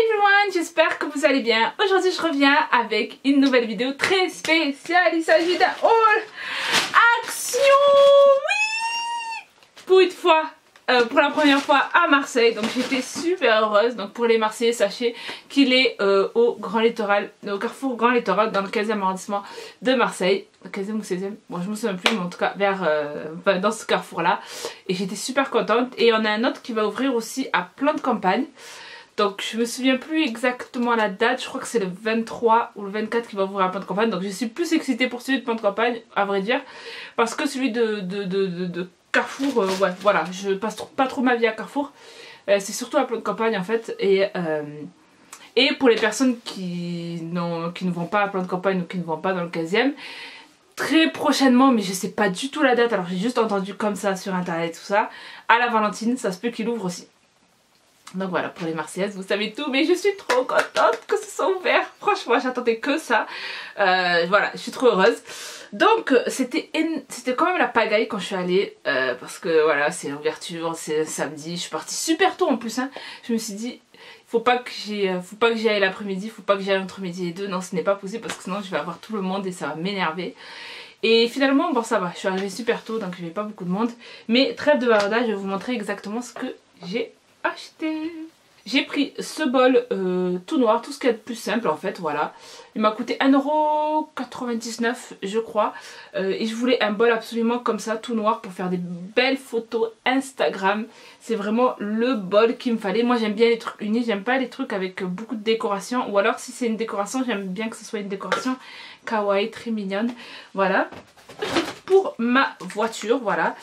everyone, j'espère que vous allez bien. Aujourd'hui je reviens avec une nouvelle vidéo très spéciale. Il s'agit d'un haul action. Oui, pour une fois, pour la première fois à Marseille. Donc j'étais super heureuse. Donc pour les Marseillais, sachez qu'il est au Grand Littoral, au Carrefour Grand Littoral, dans le 15e arrondissement de Marseille. Le 15e ou 16e, bon je me souviens plus, mais en tout cas vers, dans ce carrefour là. Et j'étais super contente. Et on a un autre qui va ouvrir aussi à Plan de Campagne. Donc je me souviens plus exactement la date, je crois que c'est le 23 ou le 24 qui va ouvrir à Plan de Campagne. Donc je suis plus excitée pour celui de Plan de Campagne, à vrai dire. Parce que celui de Carrefour, ouais voilà, je passe pas trop ma vie à Carrefour. C'est surtout à Plan de Campagne en fait. Et pour les personnes qui ne vont pas à Plan de Campagne ou qui ne vont pas dans le 15e, très prochainement, mais je sais pas du tout la date, alors j'ai juste entendu comme ça sur internet tout ça, à la Valentine, ça se peut qu'il ouvre aussi. Donc voilà, pour les Marseillaises, vous savez tout, mais je suis trop contente que ce soit ouvert. Franchement, j'attendais que ça. Voilà, je suis trop heureuse. Donc, c'était quand même la pagaille quand je suis allée. Parce que voilà, c'est l'ouverture, c'est samedi. Je suis partie super tôt en plus. Hein. Je me suis dit, faut pas que j'y aille l'après-midi, faut pas que j'y aille entre midi et 2. Non, ce n'est pas possible parce que sinon je vais avoir tout le monde et ça va m'énerver. Et finalement, bon ça va, je suis arrivée super tôt, donc il n'y avait pas beaucoup de monde. Mais trêve de bavardage, je vais vous montrer exactement ce que j'ai acheté. J'ai pris ce bol tout noir, tout ce qu'il y a de plus simple en fait, voilà. Il m'a coûté 1,99 € je crois. Et je voulais un bol absolument comme ça, tout noir, pour faire des belles photos Instagram. C'est vraiment le bol qu'il me fallait. Moi j'aime bien les trucs unis, j'aime pas les trucs avec beaucoup de décoration. Ou alors si c'est une décoration, j'aime bien que ce soit une décoration kawaii, très mignonne. Voilà. Pour ma voiture, voilà.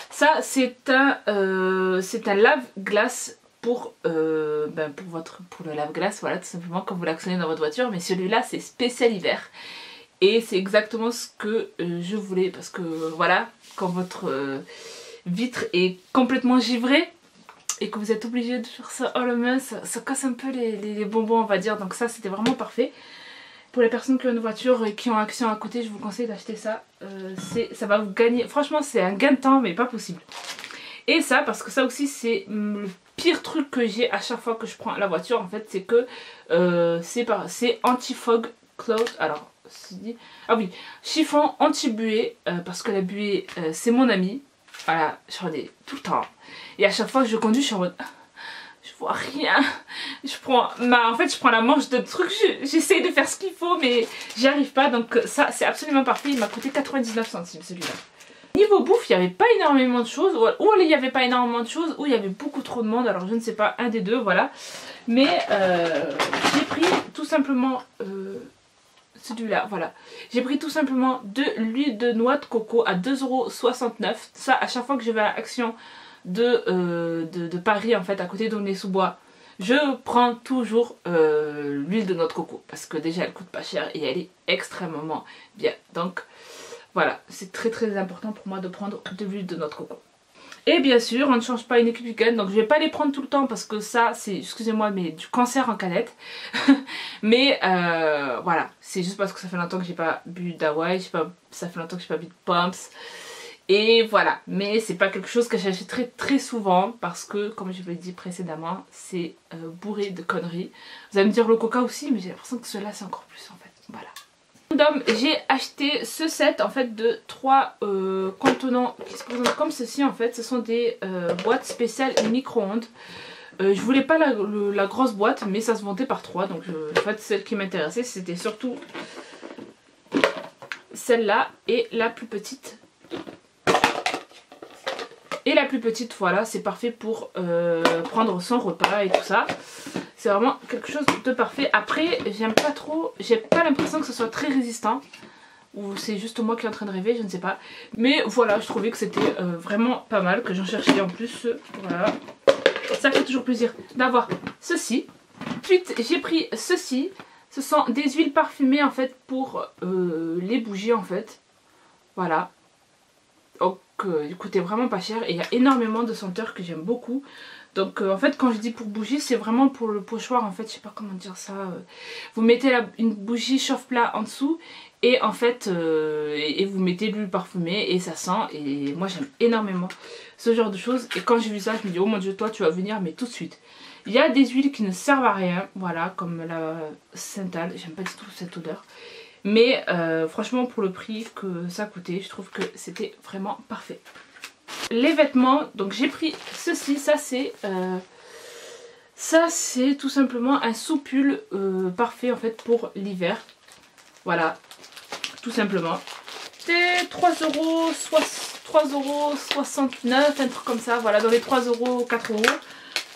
Ça c'est un lave-glace pour le lave-glace, voilà, tout simplement quand vous l'actionnez dans votre voiture. Mais celui-là c'est spécial hiver. Et c'est exactement ce que je voulais. Parce que voilà, quand votre vitre est complètement givrée et que vous êtes obligé de faire ça, oh le mince, ça casse un peu les bonbons on va dire. Donc ça c'était vraiment parfait. Pour les personnes qui ont une voiture et qui ont Action à côté, je vous conseille d'acheter ça. Ça va vous gagner. Franchement, c'est un gain de temps, mais pas possible. Et ça, parce que ça aussi, c'est le pire truc que j'ai à chaque fois que je prends la voiture, en fait, c'est que c'est anti-fog cloth. Alors, c'est dit. Ah oui, chiffon anti-buée, parce que la buée, c'est mon ami. Voilà, j'en ai tout le temps. Et à chaque fois que je conduis, je suis en mode. Je vois rien. En fait je prends la manche de truc, j'essaie de faire ce qu'il faut mais j'y arrive pas. Donc ça c'est absolument parfait. Il m'a coûté 99 centimes celui-là. Niveau bouffe, il n'y avait pas énormément de choses. Ou il n'y avait pas énormément de choses, ou il y avait beaucoup trop de monde. Alors je ne sais pas, un des deux, voilà. Mais j'ai pris tout simplement celui-là, voilà. J'ai pris tout simplement de l'huile de noix de coco à 2,69 €. Ça, à chaque fois que je vais à Action de Paris, en fait, à côté d'Aulnay-sous-Bois, je prends toujours l'huile de noix de coco. Parce que déjà, elle coûte pas cher et elle est extrêmement bien. Donc, voilà, c'est très très important pour moi de prendre de l'huile de noix de coco. Et bien sûr, on ne change pas une équipe week-end, donc je vais pas les prendre tout le temps parce que ça, c'est, excusez-moi, mais du cancer en canette. Mais voilà, c'est juste parce que ça fait longtemps que j'ai pas bu d'Hawaï, ça fait longtemps que j'ai pas bu de Pumps. Et voilà, mais c'est pas quelque chose que j'achète très très souvent parce que, comme je vous l'ai dit précédemment, c'est bourré de conneries. Vous allez me dire le coca aussi, mais j'ai l'impression que cela c'est encore plus en fait, voilà. J'ai acheté ce set en fait de 3 contenants qui se présentent comme ceci en fait. Ce sont des boîtes spéciales micro-ondes. Je voulais pas la grosse boîte mais ça se vendait par 3. Donc en fait celle qui m'intéressait c'était surtout celle-là et la plus petite. Et la plus petite, voilà, c'est parfait pour prendre son repas et tout ça. C'est vraiment quelque chose de parfait. Après, j'aime pas trop, j'ai pas l'impression que ce soit très résistant. Ou c'est juste moi qui est en train de rêver, je ne sais pas. Mais voilà, je trouvais que c'était vraiment pas mal, que j'en cherchais en plus. Voilà. Ça fait toujours plaisir d'avoir ceci. Ensuite, j'ai pris ceci. Ce sont des huiles parfumées en fait pour les bougies en fait. Voilà. Donc il coûtait vraiment pas cher et il y a énormément de senteurs que j'aime beaucoup. Donc en fait quand je dis pour bougie c'est vraiment pour le pochoir en fait, je sais pas comment dire ça. Vous mettez une bougie chauffe-plat en dessous et en fait et vous mettez l'huile parfumée et ça sent. Et moi j'aime énormément ce genre de choses. Et quand j'ai vu ça je me dis oh mon dieu toi tu vas venir mais tout de suite. Il y a des huiles qui ne servent à rien, voilà, comme la Synthal, j'aime pas du tout cette odeur. Mais franchement pour le prix que ça coûtait, je trouve que c'était vraiment parfait. Les vêtements, donc j'ai pris ceci, ça c'est tout simplement un sous-pull parfait en fait pour l'hiver. Voilà, tout simplement. C'est 3,69€, un truc comme ça, voilà, dans les 3€, 4€.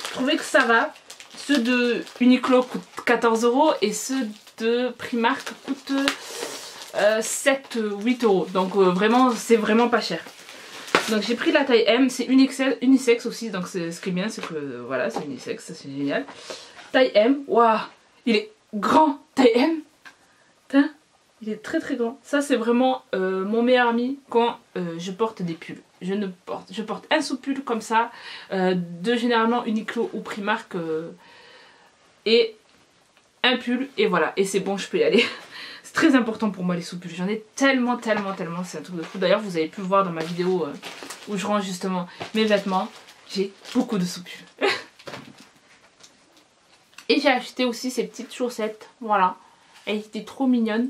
Je trouvais que ça va. Ceux de Uniqlo coûtent 14€ et ceux de Primark coûtent 7-8€. Donc vraiment, c'est vraiment pas cher. Donc j'ai pris la taille M, c'est unisexe aussi, donc ce qui est bien c'est que voilà, c'est unisexe, ça c'est génial. Taille M, waouh, il est grand, taille M. Putain, il est très très grand. Ça c'est vraiment mon meilleur ami quand je porte des pulls. Je porte un sous-pull comme ça, de généralement Uniqlo ou Primark, et un pull, et voilà, et c'est bon, je peux y aller. C'est très important pour moi les sous-pulls, j'en ai tellement, c'est un truc de fou. D'ailleurs vous avez pu le voir dans ma vidéo où je range justement mes vêtements, j'ai beaucoup de sous-pulls. Et j'ai acheté aussi ces petites chaussettes, voilà, elles étaient trop mignonnes.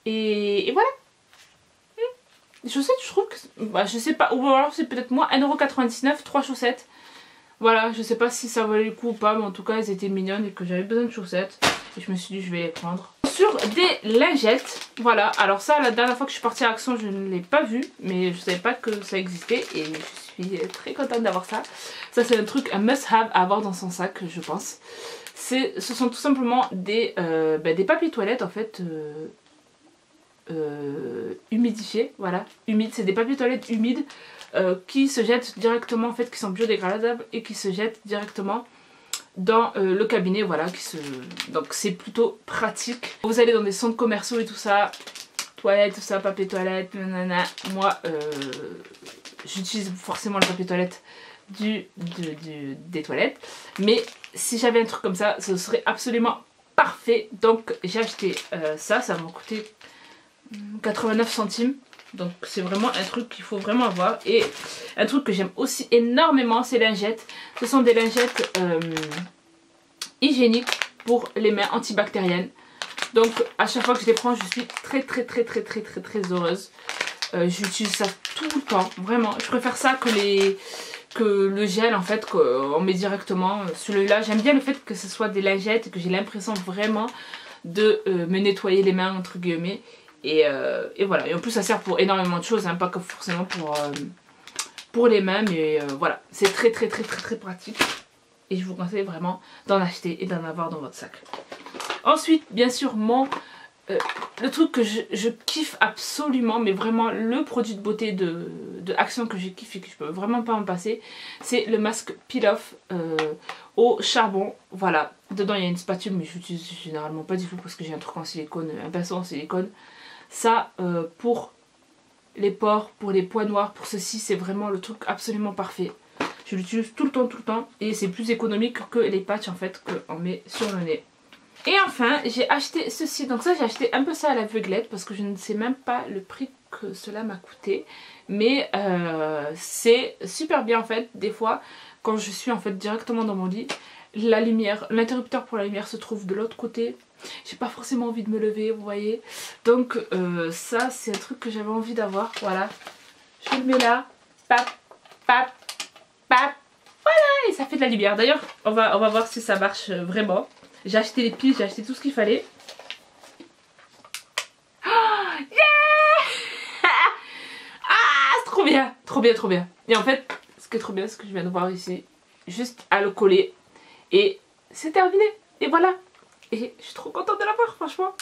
Et voilà. Les chaussettes, je trouve que, bah, je sais pas, ou alors c'est peut-être moi, 1,99€, 3 chaussettes. Voilà, je sais pas si ça valait le coup ou pas, mais en tout cas elles étaient mignonnes et que j'avais besoin de chaussettes. Et je me suis dit je vais les prendre. Sur des lingettes, voilà, alors ça la dernière fois que je suis partie à Action je ne l'ai pas vu, mais je savais pas que ça existait et je suis très contente d'avoir ça. Ça c'est un truc, un must have à avoir dans son sac je pense. Ce sont tout simplement des papiers toilettes en fait humidifiés, voilà, humides, c'est des papiers toilettes humides qui se jettent directement en fait, qui sont biodégradables et qui se jettent directement dans le cabinet, voilà, donc c'est plutôt pratique. Vous allez dans des centres commerciaux et tout ça, toilettes, tout ça, papier toilette, nanana. Moi j'utilise forcément le papier toilette des toilettes, mais si j'avais un truc comme ça, ce serait absolument parfait. Donc j'ai acheté ça m'a coûté 89 centimes. Donc c'est vraiment un truc qu'il faut vraiment avoir. Et un truc que j'aime aussi énormément, c'est les lingettes. Ce sont des lingettes hygiéniques pour les mains, antibactériennes. Donc à chaque fois que je les prends, je suis très heureuse. J'utilise ça tout le temps, vraiment. Je préfère ça que le gel en fait qu'on met directement. Celui-là, j'aime bien le fait que ce soit des lingettes et que j'ai l'impression vraiment de me nettoyer les mains entre guillemets. Et voilà, et en plus ça sert pour énormément de choses, hein, pas que forcément pour les mains, mais voilà, c'est très pratique. Et je vous conseille vraiment d'en acheter et d'en avoir dans votre sac. Ensuite, bien sûr, le truc que je kiffe absolument, mais vraiment le produit de beauté de Action que je kiffe et que je peux vraiment pas en passer, c'est le masque peel-off au charbon. Voilà, dedans il y a une spatule, mais je l'utilise généralement pas du tout parce que j'ai un truc en silicone, un pinceau en silicone. Ça, pour les pores, pour les points noirs, pour ceci, c'est vraiment le truc absolument parfait. Je l'utilise tout le temps et c'est plus économique que les patchs en fait qu'on met sur le nez. Et enfin, j'ai acheté ceci. Donc ça, j'ai acheté un peu ça à l'aveuglette parce que je ne sais même pas le prix que cela m'a coûté. Mais c'est super bien en fait. Des fois, quand je suis en fait directement dans mon lit, la lumière, l'interrupteur pour la lumière se trouve de l'autre côté. J'ai pas forcément envie de me lever, vous voyez. Donc ça, c'est un truc que j'avais envie d'avoir. Voilà. Je le mets là. Pap, pap, pap. Voilà, et ça fait de la lumière. D'ailleurs, on va voir si ça marche vraiment. J'ai acheté les piles, j'ai acheté tout ce qu'il fallait. Oh, yeah. Ah, c'est trop bien, trop bien. Et en fait, ce qui est trop bien, c'est que je viens de voir ici, juste à le coller. Et c'est terminé. Et voilà. Et je suis trop contente de l'avoir, franchement.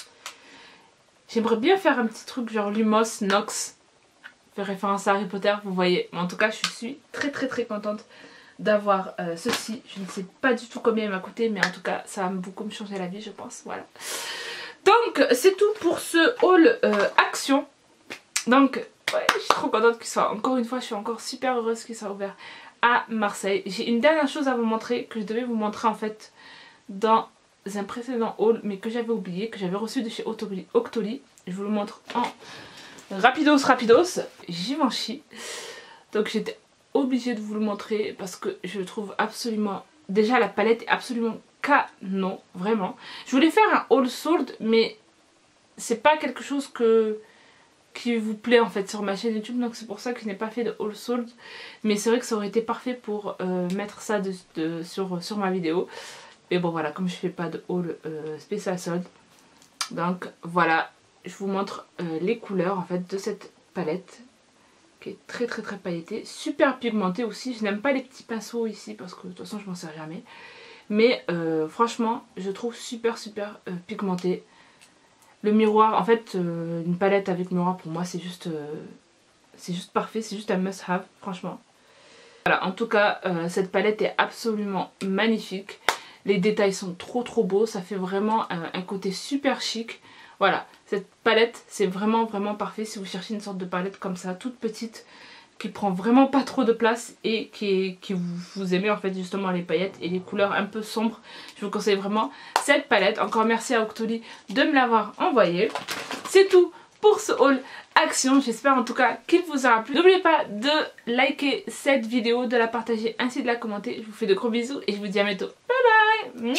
J'aimerais bien faire un petit truc genre Lumos, Nox. Faire référence à Harry Potter, vous voyez. Mais en tout cas, je suis très contente d'avoir ceci. Je ne sais pas du tout combien il m'a coûté, mais en tout cas ça va beaucoup me changer la vie je pense. Voilà, donc c'est tout pour ce haul Action. Donc ouais, je suis trop contente qu'il soit, encore une fois je suis encore super heureuse qu'il soit ouvert à Marseille. J'ai une dernière chose à vous montrer que je devais vous montrer en fait dans un précédent haul, mais que j'avais oublié, que j'avais reçu de chez Octoly. Je vous le montre en rapidos. Givenchy. Donc j'étais obligée de vous le montrer parce que je le trouve absolument déjà la palette est absolument canon, vraiment. Je voulais faire un haul sold, mais c'est pas quelque chose qui vous plaît en fait sur ma chaîne YouTube, donc c'est pour ça que je n'ai pas fait de haul sold. Mais c'est vrai que ça aurait été parfait pour mettre ça sur ma vidéo. Mais bon voilà, comme je fais pas de haul spécial sold, donc voilà, je vous montre les couleurs en fait de cette palette qui est très pailletée, super pigmentée aussi. Je n'aime pas les petits pinceaux ici parce que de toute façon je m'en sers jamais. Mais franchement je trouve super pigmentée. Le miroir, en fait une palette avec miroir pour moi c'est juste parfait, c'est juste un must have franchement. Voilà, en tout cas cette palette est absolument magnifique. Les détails sont trop beaux, ça fait vraiment un côté super chic. Voilà, cette palette c'est vraiment parfait si vous cherchez une sorte de palette comme ça, toute petite, qui prend vraiment pas trop de place et qui vous aimez en fait justement les paillettes et les couleurs un peu sombres. Je vous conseille vraiment cette palette. Encore merci à Octoly de me l'avoir envoyée. C'est tout pour ce haul action, j'espère en tout cas qu'il vous aura plu. N'oubliez pas de liker cette vidéo, de la partager ainsi de la commenter. Je vous fais de gros bisous et je vous dis à bientôt. Bye bye.